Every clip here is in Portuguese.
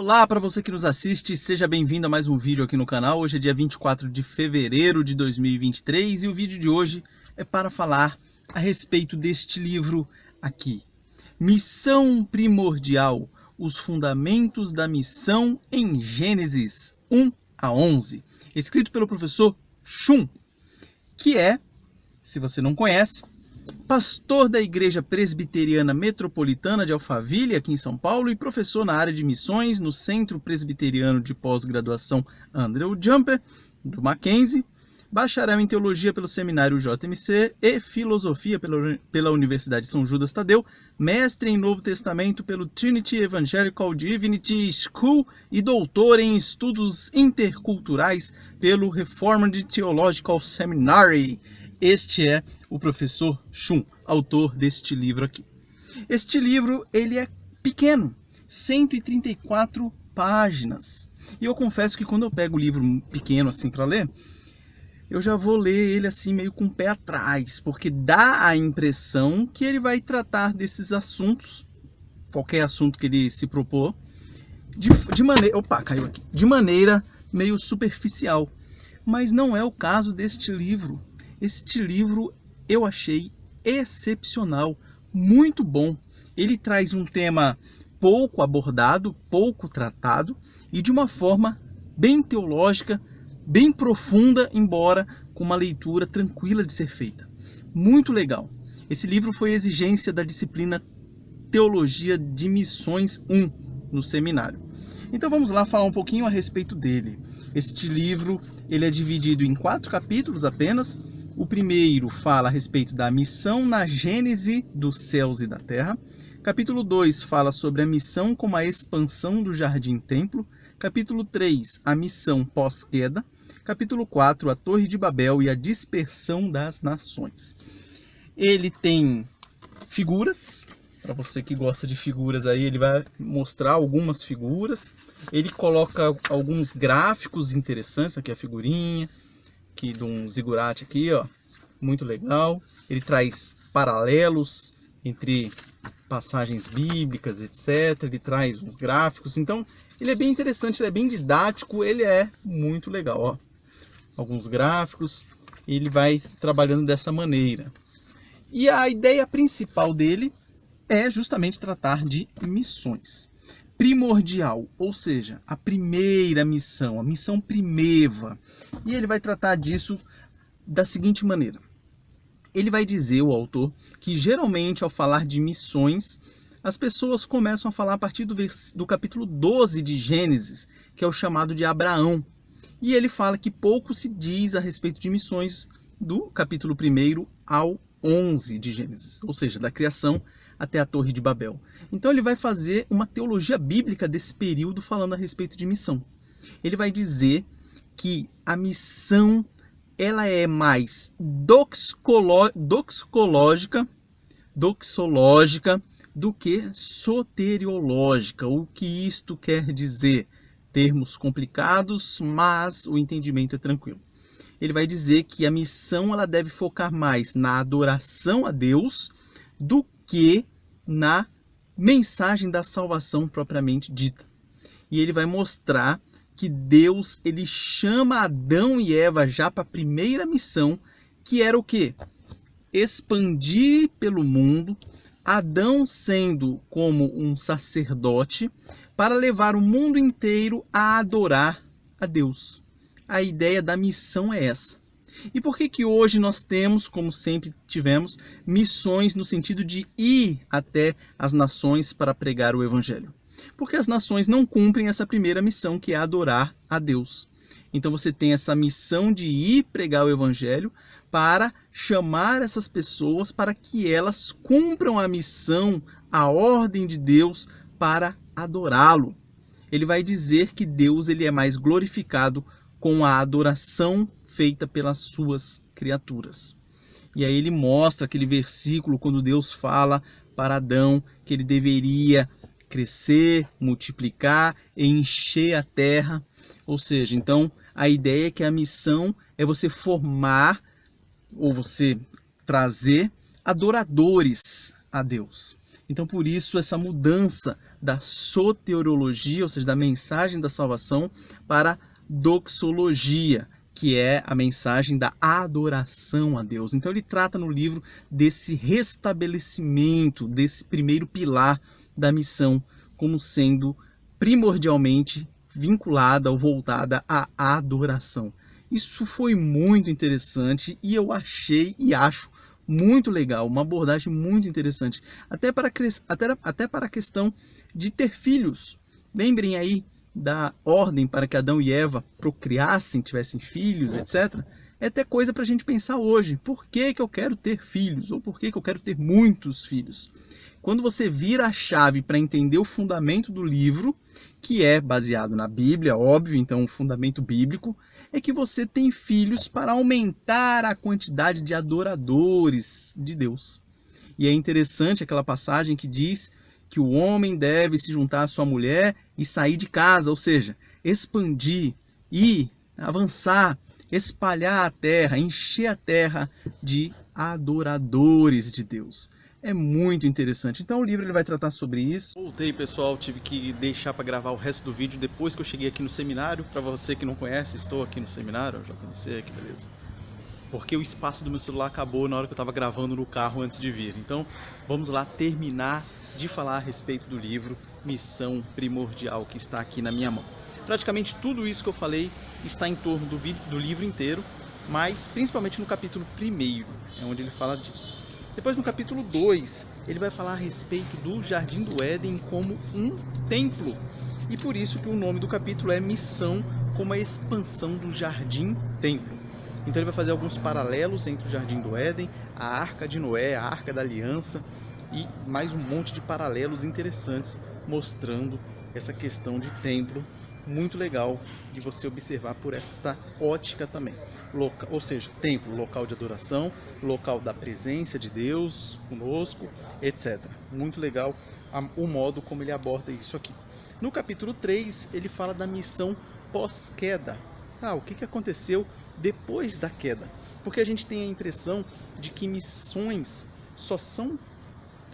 Olá para você que nos assiste, seja bem-vindo a mais um vídeo aqui no canal. Hoje é dia 24 de fevereiro de 2023 e o vídeo de hoje é para falar a respeito deste livro aqui. Missão Primordial, os fundamentos da missão em Gênesis 1 a 11, escrito pelo professor Shum, que é, se você não conhece, pastor da Igreja Presbiteriana Metropolitana de Alphaville, aqui em São Paulo, e professor na área de missões no Centro Presbiteriano de Pós-Graduação Andrew Jumper, do Mackenzie, bacharel em Teologia pelo Seminário JMC e Filosofia pela Universidade São Judas Tadeu, mestre em Novo Testamento pelo Trinity Evangelical Divinity School e doutor em Estudos Interculturais pelo Reformed Theological Seminary. Este é o professor Shum, autor deste livro aqui. Este livro, ele é pequeno, 134 páginas. E eu confesso que quando eu pego o livro pequeno assim para ler, eu já vou ler ele assim meio com o pé atrás, porque dá a impressão que ele vai tratar desses assuntos, qualquer assunto que ele se propor, de maneira meio superficial. Mas não é o caso deste livro. Este livro eu achei excepcional, muito bom. Ele traz um tema pouco abordado, pouco tratado e de uma forma bem teológica, bem profunda, embora com uma leitura tranquila de ser feita. Muito legal. Esse livro foi exigência da disciplina Teologia de Missões 1 no seminário. Então vamos lá falar um pouquinho a respeito dele. Este livro ele é dividido em 4 capítulos apenas. O primeiro fala a respeito da missão na gênese dos céus e da terra. Capítulo 2 fala sobre a missão como a expansão do jardim-templo. Capítulo 3, a missão pós-queda. Capítulo 4, a Torre de Babel e a dispersão das nações. Ele tem figuras. Para você que gosta de figuras aí, ele vai mostrar algumas figuras. Ele coloca alguns gráficos interessantes. Aqui a figurinha. Aqui de um zigurate aqui, ó, muito legal. Ele traz paralelos entre passagens bíblicas, etc. Ele traz uns gráficos. Então, ele é bem interessante, ele é bem didático, ele é muito legal, ó. Alguns gráficos, ele vai trabalhando dessa maneira. E a ideia principal dele é justamente tratar de missões. Primordial, ou seja, a primeira missão, a missão primeva. E ele vai tratar disso da seguinte maneira. Ele vai dizer, o autor, que geralmente ao falar de missões, as pessoas começam a falar a partir do capítulo 12 de Gênesis, que é o chamado de Abraão. E ele fala que pouco se diz a respeito de missões do capítulo 1 ao 11 de Gênesis, ou seja, da criação até a Torre de Babel. Então ele vai fazer uma teologia bíblica desse período falando a respeito de missão. Ele vai dizer que a missão ela é mais doxológica do que soteriológica. O que isto quer dizer? Termos complicados, mas o entendimento é tranquilo. Ele vai dizer que a missão ela deve focar mais na adoração a Deus do que na mensagem da salvação propriamente dita. E ele vai mostrar que Deus ele chama Adão e Eva já para a primeira missão, que era o quê? Expandir pelo mundo, Adão sendo como um sacerdote, para levar o mundo inteiro a adorar a Deus. A ideia da missão é essa. E por que hoje nós temos, como sempre tivemos, missões no sentido de ir até as nações para pregar o Evangelho? Porque as nações não cumprem essa primeira missão, que é adorar a Deus. Então você tem essa missão de ir pregar o Evangelho para chamar essas pessoas para que elas cumpram a missão, a ordem de Deus para adorá-lo. Ele vai dizer que Deus ele é mais glorificado com a adoração feita pelas suas criaturas. E aí ele mostra aquele versículo quando Deus fala para Adão que ele deveria crescer, multiplicar e encher a terra. Ou seja, então a ideia é que a missão é você formar ou você trazer adoradores a Deus. Então, por isso, essa mudança da soteriologia, ou seja, da mensagem da salvação, para doxologia, que é a mensagem da adoração a Deus. Então, ele trata no livro desse restabelecimento, desse primeiro pilar da missão, como sendo primordialmente vinculada ou voltada à adoração. Isso foi muito interessante e eu achei e acho muito legal, uma abordagem muito interessante, até para a questão de ter filhos. Lembrem aí da ordem para que Adão e Eva procriassem, tivessem filhos, etc. É até coisa para a gente pensar hoje. Por que eu quero ter filhos? Ou por que eu quero ter muitos filhos? Quando você vira a chave para entender o fundamento do livro, que é baseado na Bíblia, óbvio, então o fundamento bíblico, é que você tem filhos para aumentar a quantidade de adoradores de Deus. E é interessante aquela passagem que diz que o homem deve se juntar à sua mulher e sair de casa, ou seja, expandir e avançar, espalhar a terra, encher a terra de adoradores de Deus. É muito interessante. Então o livro ele vai tratar sobre isso. Voltei, pessoal, tive que deixar para gravar o resto do vídeo depois que eu cheguei aqui no seminário. Para você que não conhece, estou aqui no seminário, JMC, que beleza. Porque o espaço do meu celular acabou na hora que eu estava gravando no carro antes de vir. Então vamos lá terminar de falar a respeito do livro Missão Primordial, que está aqui na minha mão. Praticamente tudo isso que eu falei está em torno do livro inteiro, mas principalmente no capítulo 1, é onde ele fala disso. Depois, no capítulo 2, ele vai falar a respeito do Jardim do Éden como um templo. E por isso que o nome do capítulo é Missão como a expansão do Jardim-Templo. Então ele vai fazer alguns paralelos entre o Jardim do Éden, a Arca de Noé, a Arca da Aliança e mais um monte de paralelos interessantes mostrando essa questão de templo. Muito legal de você observar por esta ótica também. Ou seja, templo, local de adoração, local da presença de Deus conosco, etc. Muito legal o modo como ele aborda isso aqui. No capítulo 3, ele fala da missão pós-queda. O que aconteceu depois da queda? Porque a gente tem a impressão de que missões só são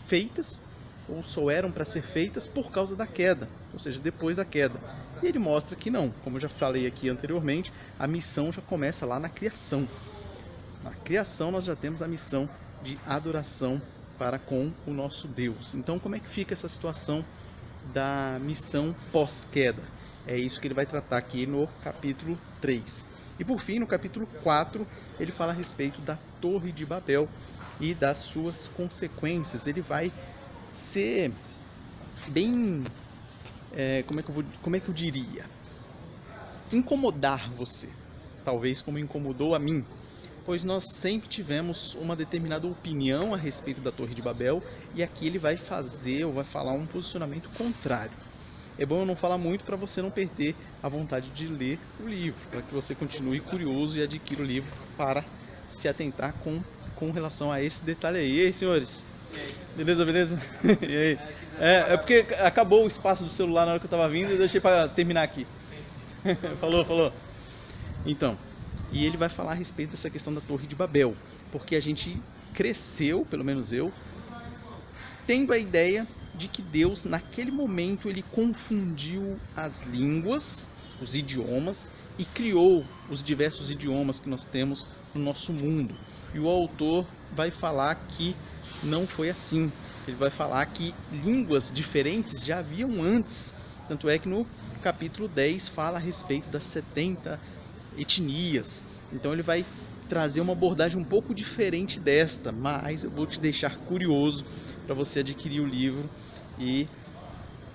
feitas ou só eram para ser feitas por causa da queda, ou seja, depois da queda. E ele mostra que não, como eu já falei aqui anteriormente, a missão já começa lá na criação. Na criação nós já temos a missão de adoração para com o nosso Deus. Então como é que fica essa situação da missão pós-queda? É isso que ele vai tratar aqui no capítulo 3. E por fim, no capítulo 4, ele fala a respeito da Torre de Babel e das suas consequências. Ele vai ser bem, como é que eu diria? Incomodar você, talvez como incomodou a mim, pois nós sempre tivemos uma determinada opinião a respeito da Torre de Babel e aqui ele vai fazer ou vai falar um posicionamento contrário. É bom eu não falar muito para você não perder a vontade de ler o livro, para que você continue curioso e adquira o livro para se atentar com relação a esse detalhe aí. E aí, senhores? Beleza, beleza? E aí? É porque acabou o espaço do celular na hora que eu estava vindo e eu deixei para terminar aqui. Falou. Então, e ele vai falar a respeito dessa questão da Torre de Babel, porque a gente cresceu, pelo menos eu, tendo a ideia de que Deus, naquele momento, ele confundiu as línguas, os idiomas, e criou os diversos idiomas que nós temos no nosso mundo. E o autor vai falar que não foi assim. Ele vai falar que línguas diferentes já haviam antes. Tanto é que no capítulo 10 fala a respeito das 70 etnias. Então ele vai trazer uma abordagem um pouco diferente desta, mas eu vou te deixar curioso para você adquirir o livro e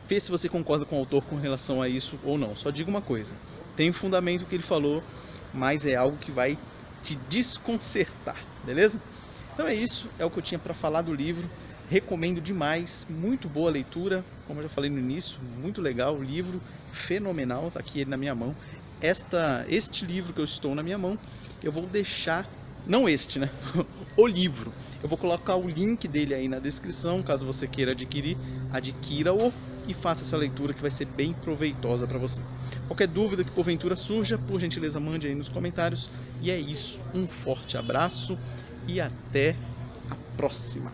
ver se você concorda com o autor com relação a isso ou não. Só digo uma coisa, tem fundamento o que ele falou, mas é algo que vai te desconcertar, beleza? Então é isso, é o que eu tinha para falar do livro. Recomendo demais, muito boa leitura, como eu já falei no início, muito legal, o livro fenomenal, tá aqui ele na minha mão. Este livro que eu estou na minha mão, eu vou deixar, não este, né? O livro. Eu vou colocar o link dele aí na descrição, caso você queira adquirir, adquira-o e faça essa leitura que vai ser bem proveitosa para você. Qualquer dúvida que porventura surja, por gentileza mande aí nos comentários. E é isso, um forte abraço e até a próxima.